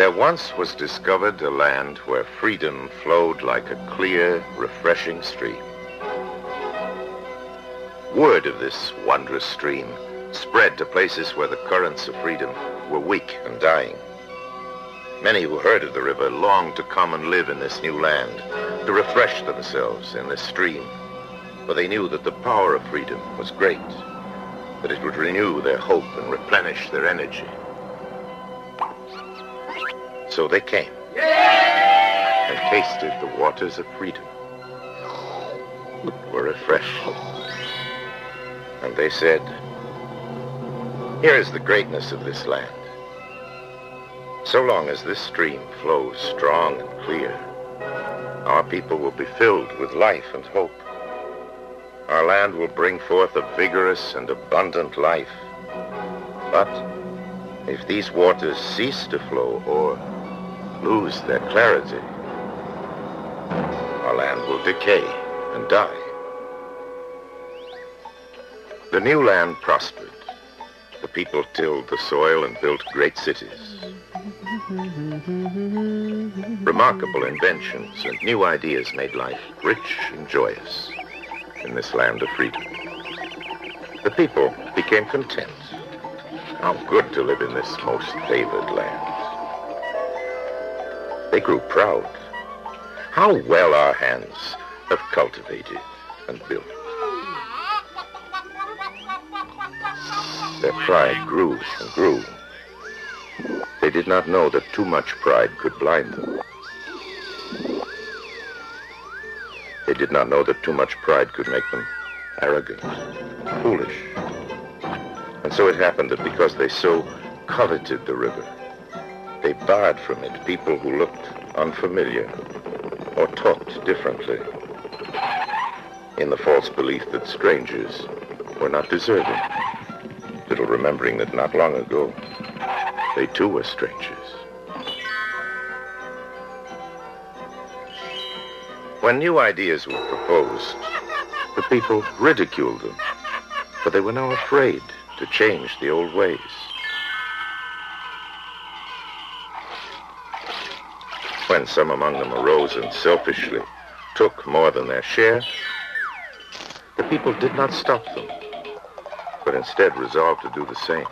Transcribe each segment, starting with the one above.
There once was discovered a land where freedom flowed like a clear, refreshing stream. Word of this wondrous stream spread to places where the currents of freedom were weak and dying. Many who heard of the river longed to come and live in this new land, to refresh themselves in this stream, for they knew that the power of freedom was great, that it would renew their hope and replenish their energy. So they came and tasted the waters of freedom, were refreshed, and they said, "Here is the greatness of this land. So long as this stream flows strong and clear, our people will be filled with life and hope. Our land will bring forth a vigorous and abundant life. But if these waters cease to flow or lose their clarity, our land will decay and die." The new land prospered. The people tilled the soil and built great cities. Remarkable inventions and new ideas made life rich and joyous in this land of freedom. The people became content. How good to live in this most favored land. They grew proud. How well our hands have cultivated and built. Their pride grew and grew. They did not know that too much pride could blind them. They did not know that too much pride could make them arrogant, foolish. And so it happened that because they so coveted the river, they barred from it people who looked unfamiliar or talked differently, in the false belief that strangers were not deserving, little remembering that not long ago they too were strangers. When new ideas were proposed, the people ridiculed them, for they were now afraid to change the old ways. When some among them arose and selfishly took more than their share, the people did not stop them, but instead resolved to do the same.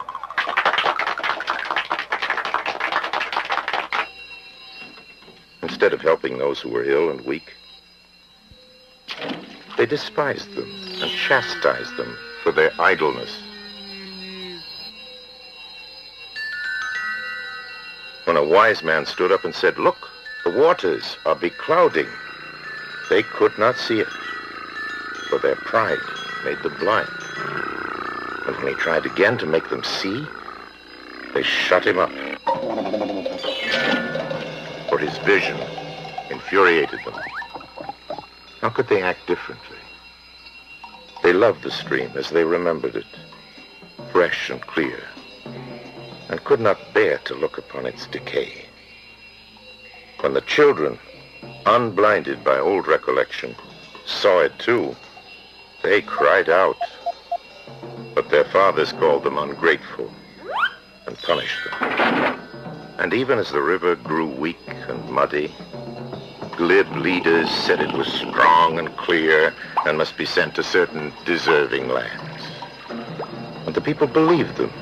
Instead of helping those who were ill and weak, they despised them and chastised them for their idleness. When a wise man stood up and said, "Look, the waters are beclouding," they could not see it, for their pride made them blind. And when he tried again to make them see, they shut him up, for his vision infuriated them. How could they act differently? They loved the stream as they remembered it, fresh and clear, and could not bear to look upon its decay. When the children, unblinded by old recollection, saw it too, they cried out, but their fathers called them ungrateful and punished them. And even as the river grew weak and muddy, glib leaders said it was strong and clear and must be sent to certain deserving lands. And the people believed them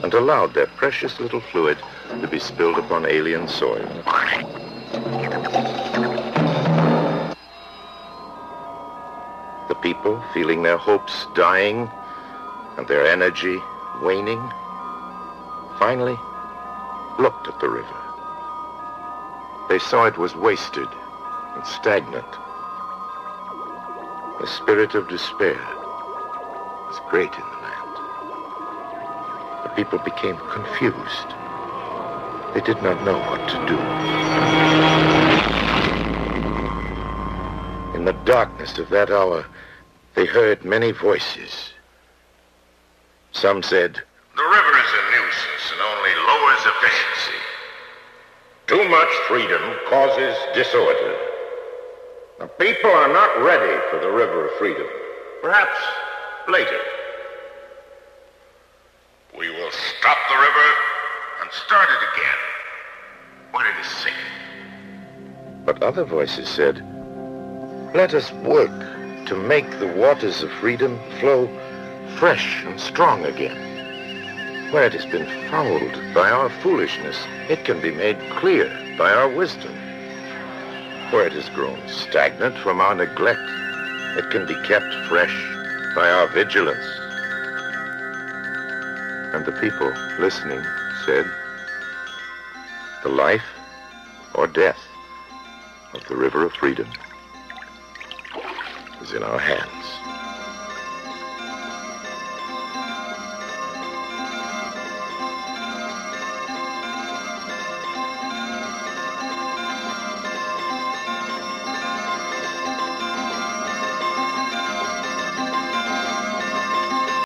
and allowed their precious little fluid to be spilled upon alien soil. The people, feeling their hopes dying and their energy waning, finally looked at the river. They saw it was wasted and stagnant. The spirit of despair was great in the land. The people became confused. They did not know what to do. In the darkness of that hour, they heard many voices. Some said, "The river is a nuisance and only lowers efficiency. Too much freedom causes disorder. The people are not ready for the river of freedom. Perhaps later. We will stop the river and start it again. when it is sick. But other voices said, let us work to make the waters of freedom flow fresh and strong again. Where it has been fouled by our foolishness, it can be made clear by our wisdom. Where it has grown stagnant from our neglect, it can be kept fresh by our vigilance. And the people listening said, the life or death of the river of freedom is in our hands.